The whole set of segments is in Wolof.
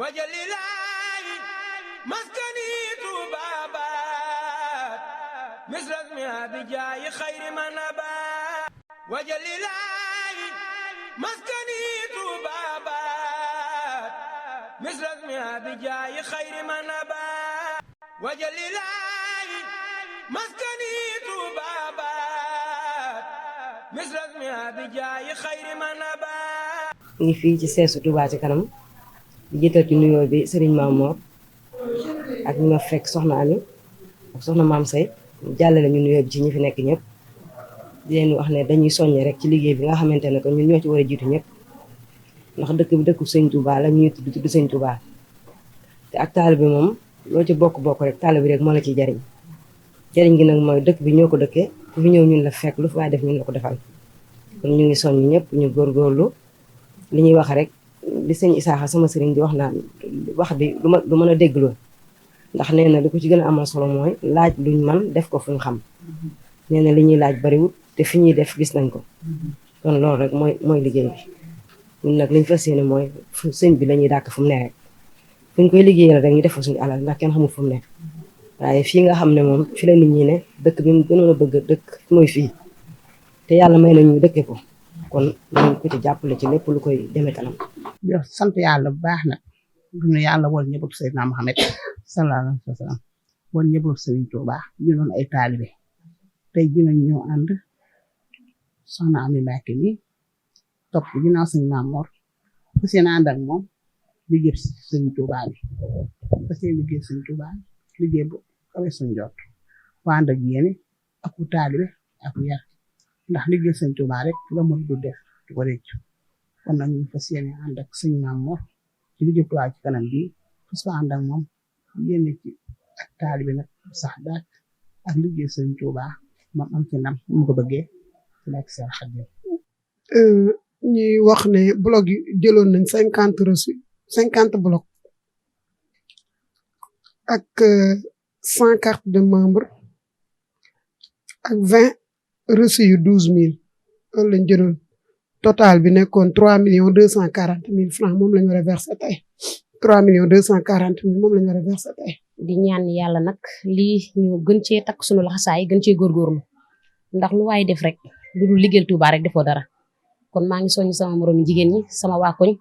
wajalilaay maskani tuubaabaat misras mi abijaayi xayri manabaat wajalilaay maskani tuubaabaat misras mi abijaayi xayri manabaat wajalilaay maskani tuubaabaat misras mi abijaayi xayri manabaat. ngi fii ci seesu Touba ci kanam di jiital ci nuyoo bi Serigne Mamor ak ñi ma fekk soxna Ami ak soxna Maam Say jàllale ñu nuyoo bi ci ñi fi nekk ñëpp di leen wax ne dañuy soññe rek ci liggéey bi nga xamante ne que ñun ñoo ci war a jiitu ñëpp ndax dëkk bi dëkku Sëñ Touba la ñuy tudd Sëñ Touba te ak taalibe bi moom loo ci bokk rek taalibe bi rek moo la ciy jariñ gi nag mooy dëkk bi ñoo ko dëkkee ku fi ñëw ñun la fekk lu fi waay def ñun la ko defal kon ñu ngi soññ ñëpp ñu góorgóorlu li ñuy wax rek li sëñ Isaaxa sama sëriñ di wax naan wax bi du mën a déggloo ndax nee na li ko ci gën a amal solo mooy laaj luñ man def ko fuñ xam nee na li ñuy laaj bariwut te fi ñuy def gis nañ ko kon loolu rek mooy liggéey bi ñun nag liñ fas yéene mooy sëñ bi la ñuy dàkk fu mu ne rek fuñ koy liggéeyal rek ñu def fa suñu alal ndax kenn xamul fu mu ne waaye fii nga xam ne moom fi la nit ñi ne dëkk bi mu gënoon a bëgg dëkk mooy fii te yàlla may nañu dëkke ko kon ñu ko ci jàppale ci lépp lu koy demee kanam. yow sant yàlla bu baax nag dunu yàlla wol ñëpp Seydina Muhammad sallallahu alayhi wa sallam wol ñëpp Serigne Touba ñu doon ay taalibe tey dinañ ñoo ànd soxna Ami Mbacke mi topp ginnaaw Serigne Mamor fas yéene ànd ak moom liggéey Serigne Touba bi fas yéene liggéey Serigne Touba liggéey bu kawe suñu jot waa ànd ak yéene ak ku taalibe ak yar ndax liggéey Sëñ Touba rek la mën du def du ko rëcc kon nag ñu fas yéene ànd ak Sëñ Mamor ci liggéey Touba ci kanam bi fas fa ànd ak moom yéene ci ak taalibe nag sax daak ak liggéey Sëñ Touba moom am ci ndam mu ko bëggee ci nekk seen xadim ñuy wax ne blog yi jëloon nañ 50 reçu 50 blog ak 100 cartes de membre ak 20 reçu yu 12000 loolu lañ jëloon total bi nekkoon 3 240 000 francs moom lañ war a versé tey 3 240 000 moom lañ war a versé tey. di ñaan yàlla nag lii ñu gën cee takk sunu laxasaay gën cee góorgóorlu ndax lu waay def rek lu dul liggéeyal Touba rek defoo dara kon maa ngi soññ sama moroom jigéen ñi sama waa koñ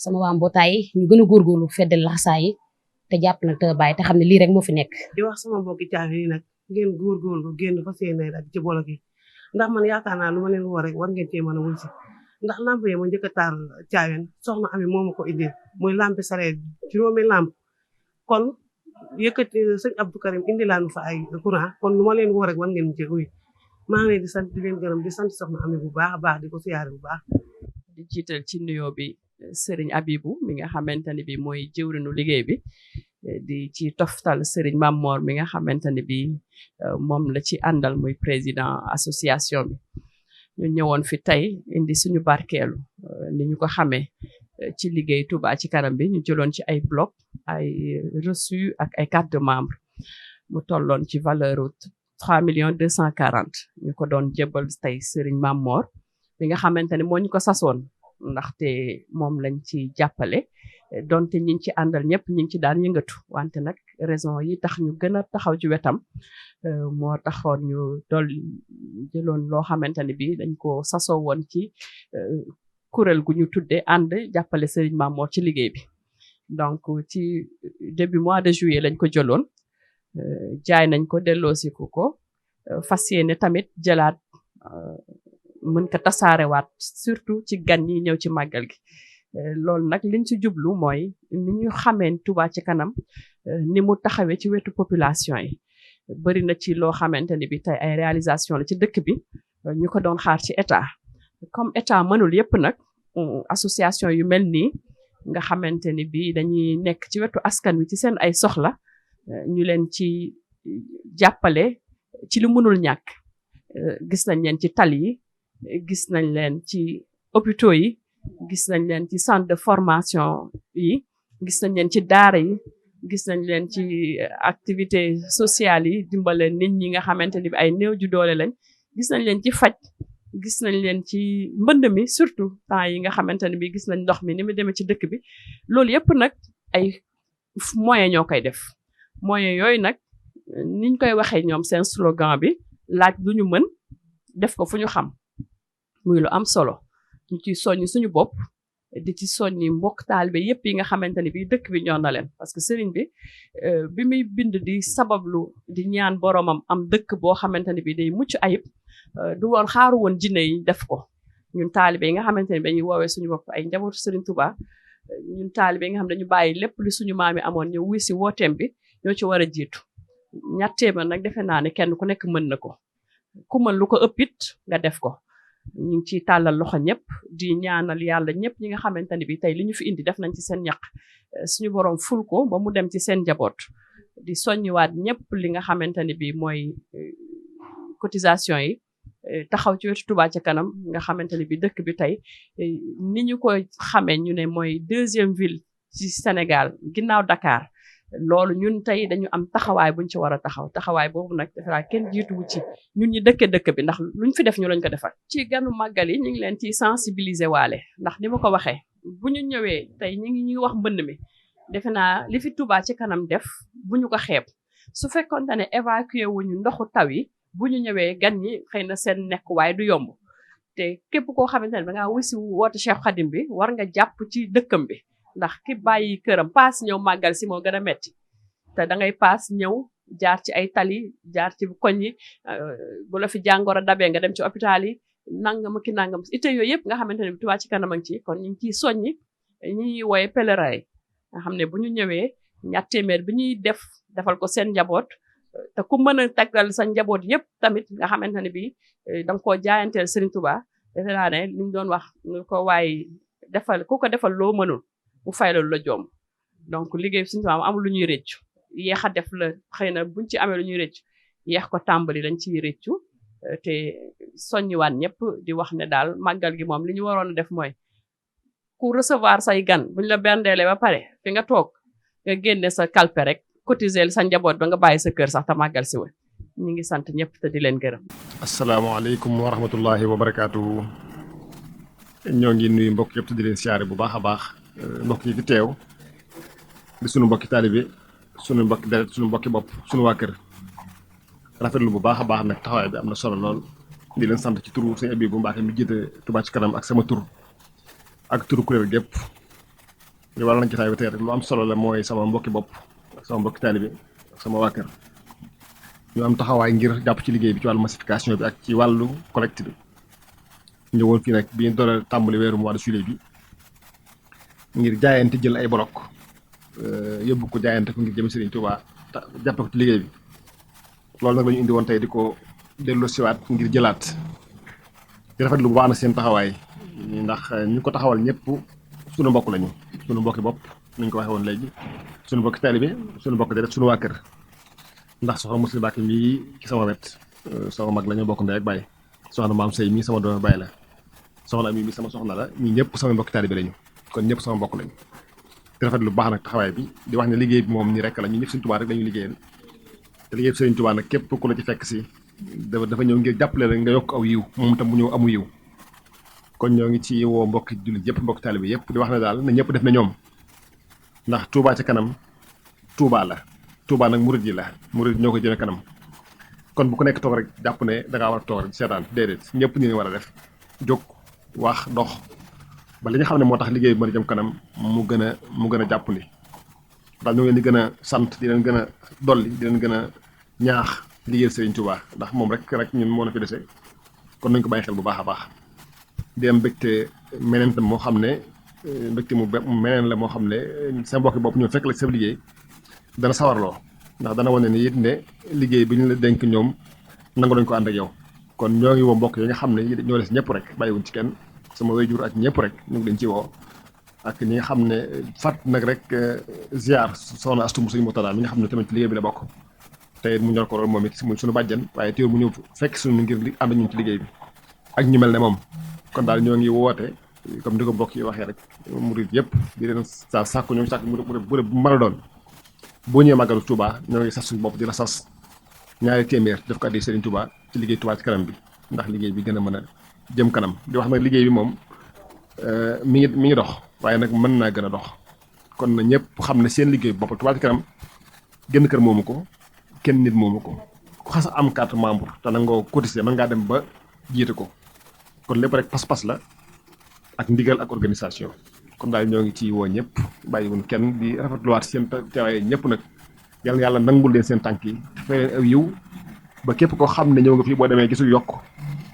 sama waa mbootaay ñu gën a góorgóorlu feddal laxasaay yi te jàpp nag te bàyyi te xam ne lii rek moo fi nekk. di wax sama mbokki caafi yi nag ngeen góorgóorlu génn fa seen ak ci bolok yi ndax man yaakaar naa lu ma leen woo rek war ngeen cee mën a wul si ndax lamp yi ma njëkk a taal Caawen soxna Ami moo ma ko indil muy lampi sareet juróomi lamp kon yëkkati sëñ Abdou Karim indi laanu fa ay courant kon lu ma leen woo rek war ngeen cee uy maa ngi leen di sant di leen gërëm di sant soxna Ami bu baax a baax di ko siyaare bu baax. di jiital ci nuyoo bi Serigne Abibou mi nga xamante ne bi mooy jëwrinu liggéey bi di ci toftal Serigne Mamor mi nga xamante ne bi moom la ci àndal muy président association bi ñu ñëwoon fi tey indi suñu barkeelu ni ñu ko xamee ci liggéey Touba ci kanam bi ñu jëloon ci ay bloc ay reçu ak ay carte de membre mu tolloon ci valeur 3 240 ñu ko doon jébbal tey Serigne Mamor mi nga xamante ne moo ñu ko sasoon ndaxte moom lañ ci jàppale donte ñi ci àndal ñëpp ñi ci daan yëngatu wante nag raison yi tax ñu gën a taxaw ci wetam moo taxoon ñu dool jëloon loo xamante ne bi dañ ko sasoo woon ci kuréel gu ñu tudde ànd jàppale Serigne Mamor ci liggéey bi donc ci début mois de juillet lañ ko jëloon jaay nañ ko delloosiku ko fas yéene tamit jëlaat mën ko tasaarewaat surtout ci gan yi ñëw ci màggal gi loolu nag liñ ci jublu mooy ni ñu xamee Touba ci kanam ni mu taxawee ci wetu population yi bari na ci loo xamante ni bi tey ay réalisation la ci dëkk bi ñu ko doon xaar ci état comme état mënul yépp nag association yu mel nii nga xamante ni bi dañuy nekk ci wetu askan wi ci seen ay soxla ñu leen ci jàppale ci lu mënul ñàkk gis nañ leen ci tali yi gis nañ leen ci hôpitaux yi gis nañ leen ci centre de formation yi gis nañ leen ci daara yi gis nañ leen ci activité sociale yi dimbale nit ñi nga xamante ni bi ay néew ju doole lañ gis nañ leen ci faj gis nañ leen ci mbënd mi surtout temps yi nga xamante ne bi gis nañ ndox mi ni mu demee ci dëkk bi loolu yëpp nag ay moyens ñoo koy def moyens yooyu nag niñ koy waxee ñoom seen slogan bi laaj lu ñu mën def ko fu ñu xam muy lu am solo ñu ci soññ suñu bopp di ci soññi mbokk taalibe yépp yi nga xamante ni bi dëkk bi ñor na leen parce que sëriñ bi bi muy bind di sabablu di ñaan boromam am dëkk boo xamante ni bi day mucc ayib du woon xaaru woon jinne yi def ko ñun taalibe yi nga xamante ni dañuy woowee suñu bopp ay njabootu sëriñ Touba ñun taalibe yi nga xam dañu bàyyi lépp li suñu maam yi amoon ñëw wuy si wooteem bi ñoo ci war a jiitu ñatteema nag defe naa ne kenn ku nekk mën na ko ku mën lu ko ëppit nga def ko ñu ngi ciy tàllal loxo ñëpp di ñaanal yàlla ñëpp ñi nga xamante ni bi tey li ñu fi indi def nañ ci seen ñaq suñu borom ful ko ba mu dem ci seen njaboot di soññiwaat ñëpp li nga xamante ni bi mooy cotisation yi taxaw ci wetu Touba ca kanam nga xamante ni bi dëkk bi tey ni ñu ko xamee ñu ne mooy 2e ville ci Sénégal ginnaaw Dakar loolu ñun tey dañu am taxawaay buñ ci war a taxawaay boobu nag defe naa kenn jiituwu ci ñun ñi dëkk bi ndax luñ fi def ñu lañ ko defal ci ganu màggal yi ñu ngi leen ci sensibiliser waale ndax ni ma ko waxee bu ñu ñëwee tey ñu ngi wax mbënd mi defe naa li fi Touba ci kanam def bu ñu ko xeeb su fekkonte ne évacuer wuñu ndoxu taw yi bu ñu ñëwee gan ñi xëy na seen nekkuwaay du yomb te képp koo xamante ne da ngaa wisi woote Cheikh Khadim bi war nga jàpp ci dëkkam bi ndax ki bàyyi këram paas ñëw màggal si moo gën a metti te da ngay paas ñëw jaar ci ay tali jaar ci koñ yi bu la fi jàngoro dabee nga dem ci hôpital yi nangam ki nangam ite yooyu yëpp nga xamante ne Touba ci kanam a ngi ci kon ñu ngi ciy soññi ñi ñuy wooye pèlerin yi nga xam ne bu ñu ñëwee ñaar téeméer bi ñuy defal ko seen njaboot te ku mën a taggal sa njaboot yëpp tamit nga xamante ne bi da nga koo jaayanteel Serigne Touba defe naa ne li ñu doon wax ñu ko waaye defal ku ko defal loo mënul mu fay la joom donc liggéey suñu Touba amul lu ñuy rëccu yeex a def la xëy na buñ ci amee lu ñuy rëccu yeex ko tàmbali lañ ciy rëccu te soññiwaat ñëpp di wax ne daal màggal gi moom li ñu waroon a def mooy ku recevoir say gan buñ la bendeele ba pare fi nga toog nga génne sa kalpe rek cotiser sa njaboot ba nga bàyyi sa kër sax te màggal si woon ñu ngi sant ñëpp te di leen gërëm. asalaamaaleykum wa rahmatullahi wa barakaatuhu. ñoo ngi nuyu mbokk yëpp te di leen siyaare bu baax a baax mbokk yi fi teew di sunu mbokki taalibe sunu mbokki deret sunu mbokki bopp sunu waa kër rafetlu bu baax a baax nag taxawaay bi am na solo lool di leen sant ci turu sëñ Abibu Mbàkke mi jiite Touba ci kanam ak sama tur ak turu kuréel gépp li waral nañ ci taay bi tey rek lu am solo la mooy sama mbokki bopp ak sama mbokki taalibe ak sama waa kër ñu am taxawaay ngir jàpp ci liggéey bi ci wàllu massification bi ak ci wàllu collecte bi ñëwoon fii nag bi ñu doon tàmbali weeru mois de juillet bi ngir jaayante jël ay bolok yóbbu ko jaayante ko ngir jëm Serigne Touba jàppe ko ci liggéey bi loolu nag la ñu indi woon tey di ko dellu siwaat ngir jëlaat di rafetlu bu baax na seen taxawaay ndax ñu ko taxawal ñëpp sunu mbokk lañu sunu mbokki bopp ni ñu ko waxee woon léegi sunu mbokki taalibe sunu mbokk deret sunu waa kër ndax soxna Muslim Mbàkke mii ci sama wet sama mag la ñoo bokk ndey ak baay soxna Maam Sey mii sama doomu baay la soxna Ami mi sama soxna la ñii ñëpp sama mbokki taalibe lañu kon ñëpp sama mbokk lañu di rafet lu baax nag taxawaay bi di wax ne liggéey bi moom nii rek la ñu ñëpp Sëriñ Tuubaa rek lañu liggéeyal te liggéey bi Sëriñ Tuubaa nag képp ku la ci fekk si dafa ñëw ngir jàppale la nga yokk aw yiw moom tam mu ñëw amu yiw kon ñoo ngi ci woo mbokki jullit yëpp mbokki taalibe yëpp di wax ne daal na ñëpp def na ñoom ndax Touba ca kanam Touba la Touba nag murid yi la murid ñoo ko jëme kanam kon bu ku nekk toog rek jàpp ne da ngaa war a toog rek seetaan déedéet ñëpp ñu ne war a def jóg wax dox ba li nga xam ne moo tax liggéey bi mën a jëm kanam mu gën a jàpp ni daal ñoo ngi leen di gën a sant di leen gën a dolli di leen gën a ñaax liggéeyal Serigne Touba ndax moom rek ñun moo na fi dese kon nañ ko bàyyi xel bu baax a baax di am mbégte meneen tam moo xam ne mbégte mu meneen la moo xam ne sa mbokki bopp ñoo fekk la ci sa liggéey dana sawarloo ndax dana wane ni it ne liggéey bi ñu la dénk ñoom nangu nañ ko ànd ak yow kon ñoo ngi woo mbokk yi nga xam ne ñoo des ñëpp rek bàyyiwuñ ci kenn sama waajur ak ñëpp rek ñu ngi leen ci woo ak ñi nga xam ne fàtt nag rek ziar soxna Astu Sëñ Murtada mi nga xam ne tamit ci liggéey bi la bokk te mu ñor ko lool moom it muy suñu bàjjan waaye teewul mu ñëw fekk suñu ngir ànd ñun ci liggéey bi ak ñu mel ne moom kon daal ñoo ngi woote comme ni ko mbokk yi waxee rek murid yëpp di leen sàkku ñoom sàkku bu mën a doon boo ñëwee màggalu Touba ñoo ngi sas suñu bopp di la sas ñaari téeméer def ko addi Serigne Touba ci liggéey Touba ci kanam bi ndax liggéey bi gën a mën a jëm kanam di wax nag liggéey bi moom mi ngi dox waaye nag mën naa gën a dox kon na ñëpp xam ne seen liggéey bopp Touba Ca Kanam génn kër moomu ko kenn nit moomu ko ku xas am carte membre te nangoo cotiser mën ngaa dem ba jiite ko kon lépp rek pas-pas la ak ndigal ak organisation kon daal ñoo ngi ci woo ñëpp bàyyiwun kenn di rafetluwaat seen teewaay ñëpp nag yal na yàlla nangul leen seen tànk yi fay leen aw yiw ba képp koo xam ne ñëw nga fii boo demee gisul yokk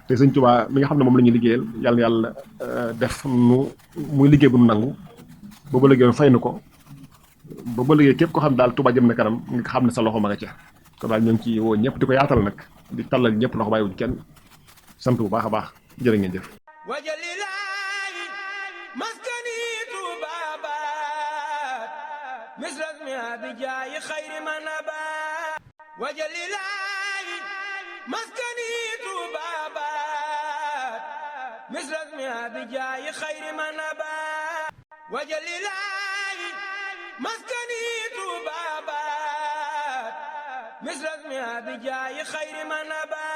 te sëñ Tuubaa mi nga xam ne moom la ñuy liggéeyal yal na yàlla def nu muy liggéey bu nu nangu ba ba liggéey fay nu ko ba ba liggéey képp koo xam ne daal Touba jëm na kanam nga xam ne sa loxo ma nga ca kon daal ñoo ngi ci woo ñëpp di ko yaatal nag di tallal ñëpp loxo bàyyiwuñ kenn sant bu baax a baax jërë ngeen jëf wajalilaayi maskani tuubaabaat misras mi abijaayi xayri manabaat wajalilaayi maskani tuubaabaat misras mi abijaayi xayri manabaat wajalilaayi maskani tuubaabaat misras mi abijaayi xayri manabaat